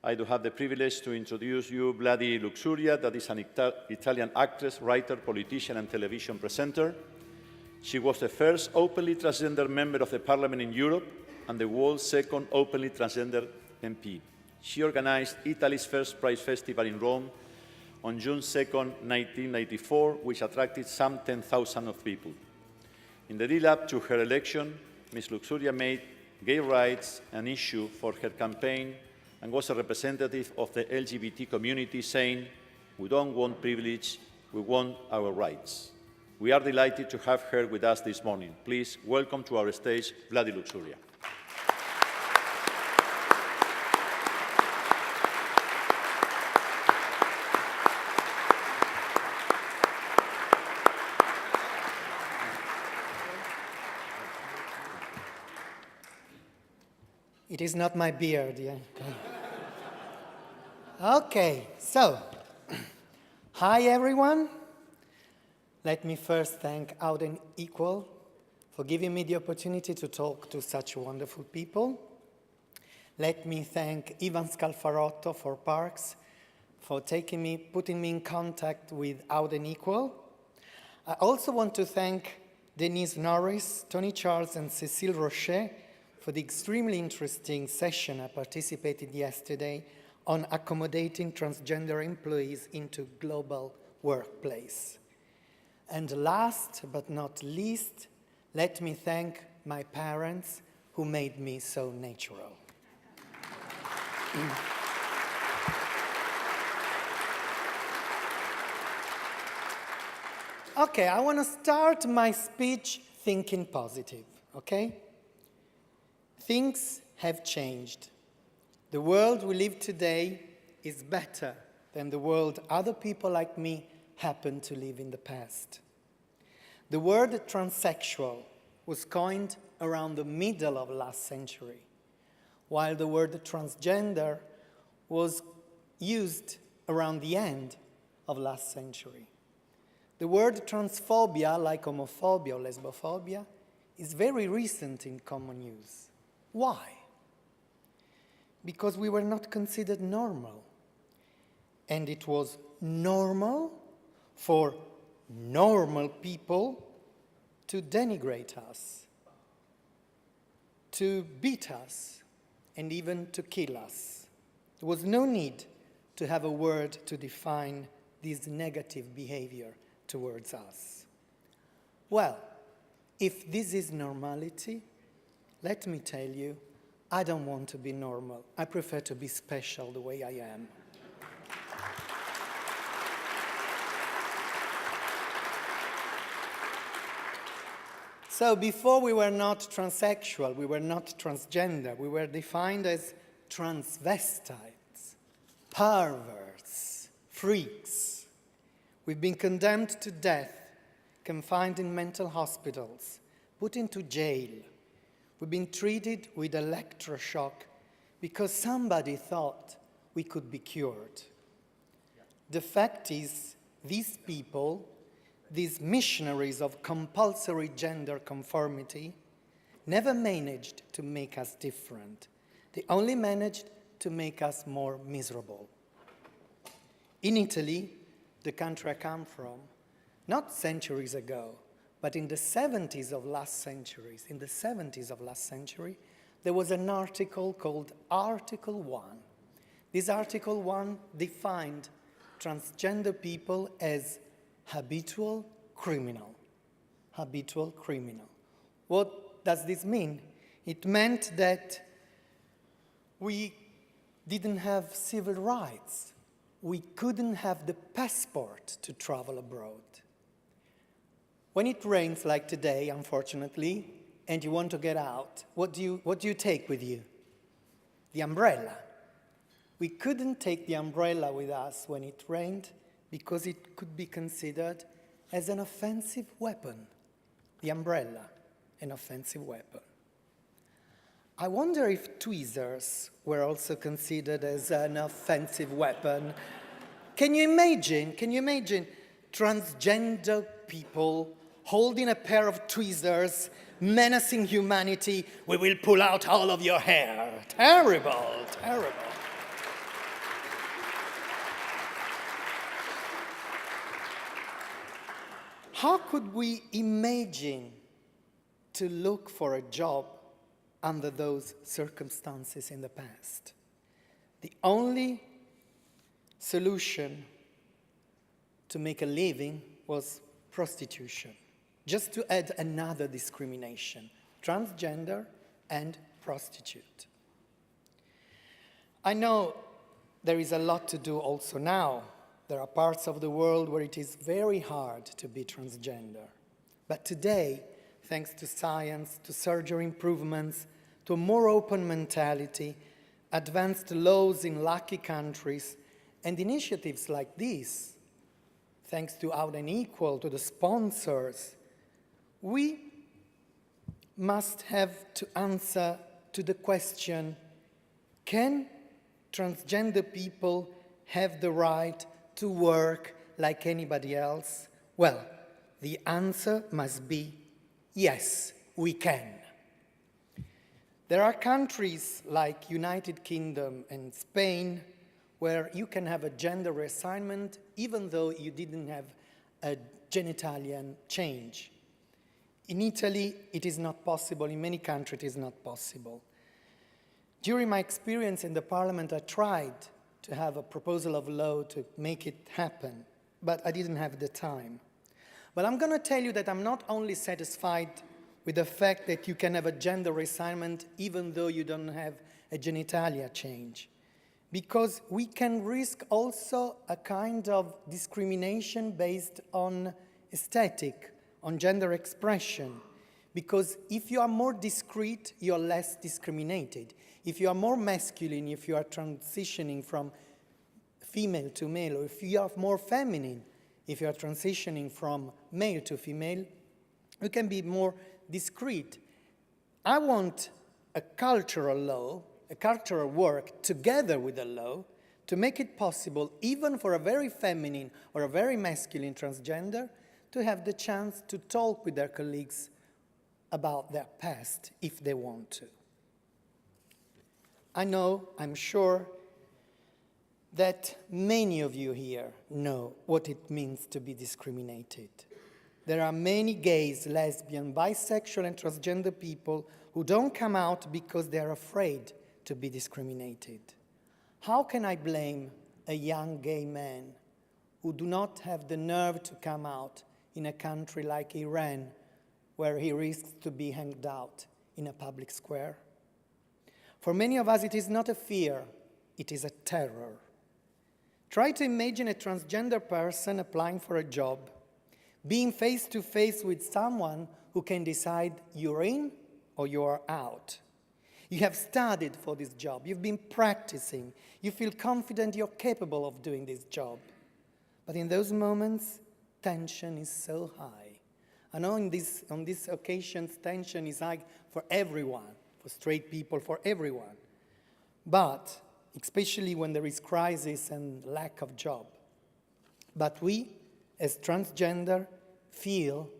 I do have the privilege to introduce you Vladi Luxuria, that is an Italian actress, writer, politician, and television presenter. She was the first openly transgender member of the Parliament in Europe and the world's second openly transgender MP. She organized Italy's first Pride Festival in Rome on June 2, 1994, which attracted some 10,000 of people. In the lead-up to her election, Ms. Luxuria made gay rights an issue for her campaign and was a representative of the LGBT community, saying, "We don't want privilege, we want our rights." We are delighted to have her with us this morning. Please welcome to our stage Vladi Luxuria. It is not my beard, yeah. Okay, so, hi everyone. Let me first thank Out and Equal for giving me the opportunity to talk to such wonderful people. Let me thank Ivan Scalfarotto for Parks for putting me in contact with Out and Equal. I also want to thank Denise Norris, Tony Charles, and Cécile Rocher for the extremely interesting session I participated yesterday on accommodating transgender employees into global workplace. And last but not least, let me thank my parents who made me so natural. Okay, I want to start my speech thinking positive, okay? Things have changed. The world we live today is better than the world other people like me happened to live in the past. The word transsexual was coined around the middle of last century, while the word transgender was used around the end of last century. The word transphobia, like homophobia or lesbophobia, is very recent in common use. Why? Because we were not considered normal. And it was normal for normal people to denigrate us, to beat us, and even to kill us. There was no need to have a word to define this negative behavior towards us. Well, if this is normality, let me tell you, I don't want to be normal. I prefer to be special the way I am. So before we were not transsexual, we were not transgender, we were defined as transvestites, perverts, freaks. We've been condemned to death, confined in mental hospitals, put into jail. We've been treated with electroshock because somebody thought we could be cured. The fact is, these people, these missionaries of compulsory gender conformity, never managed to make us different. They only managed to make us more miserable. In Italy, the country I come from, not centuries ago, but in the 70s of last century, there was an article called Article 1. This Article 1 defined transgender people as habitual criminal. Habitual criminal. What does this mean? It meant that we didn't have civil rights. We couldn't have the passport to travel abroad. When it rains like today, unfortunately, and you want to get out, what do you take with you? The umbrella. We couldn't take the umbrella with us when it rained because it could be considered as an offensive weapon. The umbrella, an offensive weapon. I wonder if tweezers were also considered as an offensive weapon. Can you imagine transgender people holding a pair of tweezers, menacing humanity? We will pull out all of your hair. Terrible, terrible. How could we imagine to look for a job under those circumstances in the past? The only solution to make a living was prostitution, just to add another discrimination, transgender and prostitute. I know there is a lot to do also now. There are parts of the world where it is very hard to be transgender. But today, thanks to science, to surgery improvements, to a more open mentality, advanced laws in lucky countries, and initiatives like this, thanks to Out and Equal, to the sponsors, we must have to answer to the question, can transgender people have the right to work like anybody else? Well, the answer must be yes, we can. There are countries like United Kingdom and Spain where you can have a gender reassignment even though you didn't have a genitalian change. In Italy, it is not possible. In many countries, it is not possible. During my experience in the parliament, I tried to have a proposal of law to make it happen, but I didn't have the time. But I'm going to tell you that I'm not only satisfied with the fact that you can have a gender reassignment even though you don't have a genitalia change, because we can risk also a kind of discrimination based on aesthetic, on gender expression, because if you are more discreet, you're less discriminated. If you are more masculine, if you are transitioning from female to male, or if you are more feminine, if you are transitioning from male to female, you can be more discreet. I want a cultural law, a cultural work together with a law to make it possible, even for a very feminine or a very masculine transgender, to have the chance to talk with their colleagues about their past if they want to. I know, I'm sure, that many of you here know what it means to be discriminated. There are many gays, lesbian, bisexual, and transgender people who don't come out because they are afraid to be discriminated. How can I blame a young gay man who do not have the nerve to come out in a country like Iran, where he risks to be hanged out in a public square? For many of us, it is not a fear, it is a terror. Try to imagine a transgender person applying for a job, being face to face with someone who can decide you're in or you're out. You have studied for this job, you've been practicing, you feel confident you're capable of doing this job. But in those moments, tension is so high. I know on these occasions, tension is high for everyone, for straight people, for everyone. But especially when there is crisis and lack of job. But we, as transgender, feel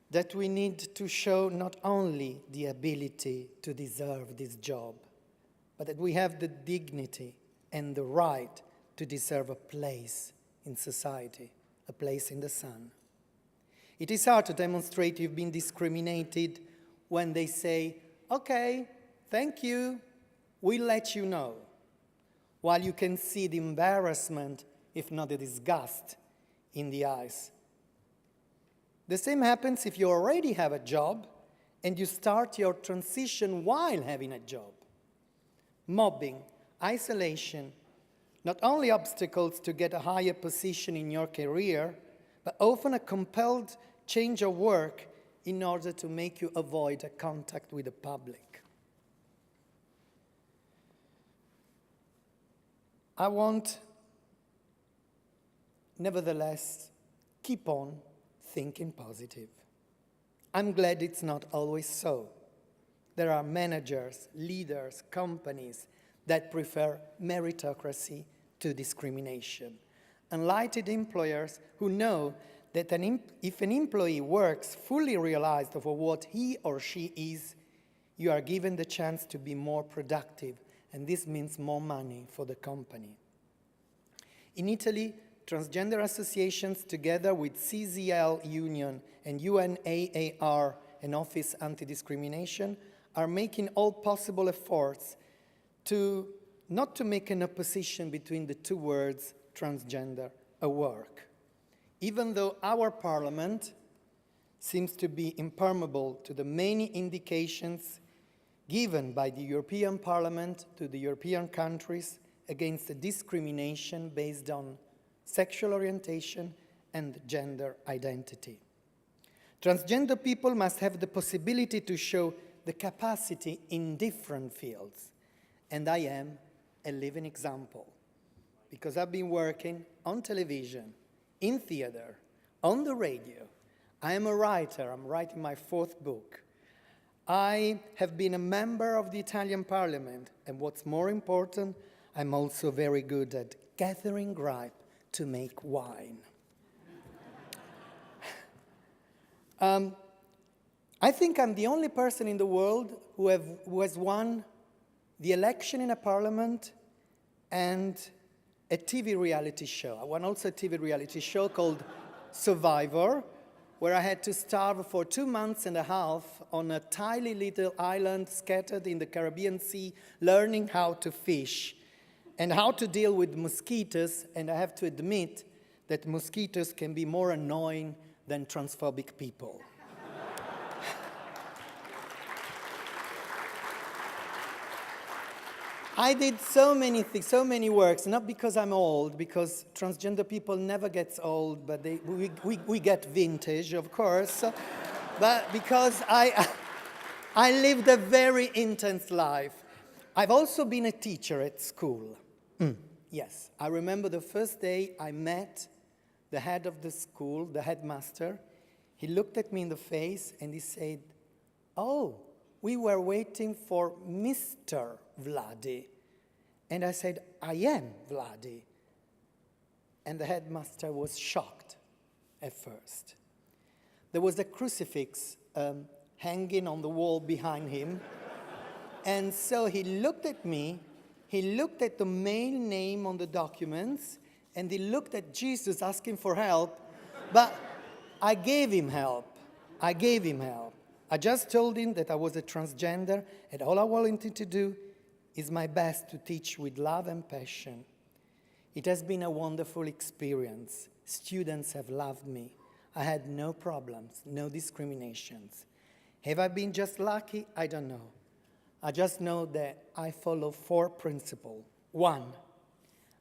that we need to show not only the ability to deserve this job, but that we have the dignity and the right to deserve a place in society, a place in the sun. It is hard to demonstrate you've been discriminated when they say, okay, thank you, we'll let you know, while you can see the embarrassment, if not the disgust, in the eyes. The same happens if you already have a job and you start your transition while having a job. Mobbing, isolation, not only obstacles to get a higher position in your career, but often a compelled change of work in order to make you avoid a contact with the public. I want, nevertheless, keep on thinking positive. I'm glad it's not always so. There are managers, leaders, companies that prefer meritocracy to discrimination. Enlightened employers who know that if an employee works fully realized for what he or she is, you are given the chance to be more productive, and this means more money for the company. In Italy, transgender associations, together with CZL Union and UNAAR and Office Anti-Discrimination, are making all possible efforts not to make an opposition between the two words transgender a work. Even though our parliament seems to be impermeable to the many indications given by the European Parliament to the European countries against the discrimination based on sexual orientation and gender identity. Transgender people must have the possibility to show the capacity in different fields, and I am a living example, because I've been working on television, in theater, on the radio. I am a writer. I'm writing my 4th book. I have been a member of the Italian Parliament, and what's more important, I'm also very good at gathering grape to make wine. I think I'm the only person in the world who has won the election in a parliament and a TV reality show. I won also a TV reality show called Survivor, where I had to starve for 2 months and a half on a tiny little island scattered in the Caribbean Sea, learning how to fish and how to deal with mosquitoes. And I have to admit that mosquitoes can be more annoying than transphobic people. I did so many things, so many works, not because I'm old, because transgender people never get old, but we get vintage, of course, but because I lived a very intense life. I've also been a teacher at school. Yes, I remember the first day I met the head of the school, the headmaster. He looked at me in the face and he said, "Oh, we were waiting for Mr. Vladi." And I said, "I am Vladi." And the headmaster was shocked at first. There was a crucifix hanging on the wall behind him. And so he looked at me, he looked at the male name on the documents, and he looked at Jesus asking for help. But I gave him help. I gave him help. I just told him that I was a transgender, and all I wanted to do is my best to teach with love and passion. It has been a wonderful experience. Students have loved me. I had no problems, no discriminations. Have I been just lucky? I don't know. I just know that I follow 4 principles. 1,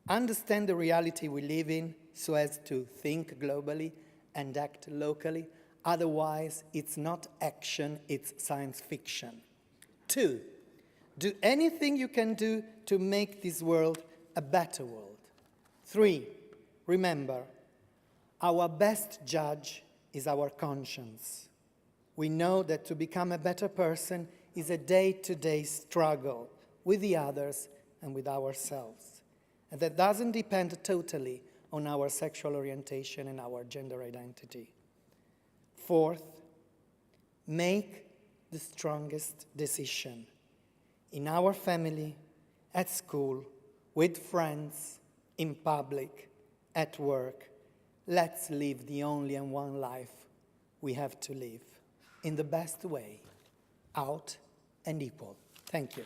understand the reality we live in so as to think globally and act locally. Otherwise, it's not action, it's science fiction. 2, do anything you can do to make this world a better world. 3, remember, our best judge is our conscience. We know that to become a better person is a day-to-day struggle with the others and with ourselves. And that doesn't depend totally on our sexual orientation and our gender identity. 4th, make the strongest decision. In our family, at school, with friends, in public, at work, let's live the only and one life we have to live in the best way, out and equal. Thank you.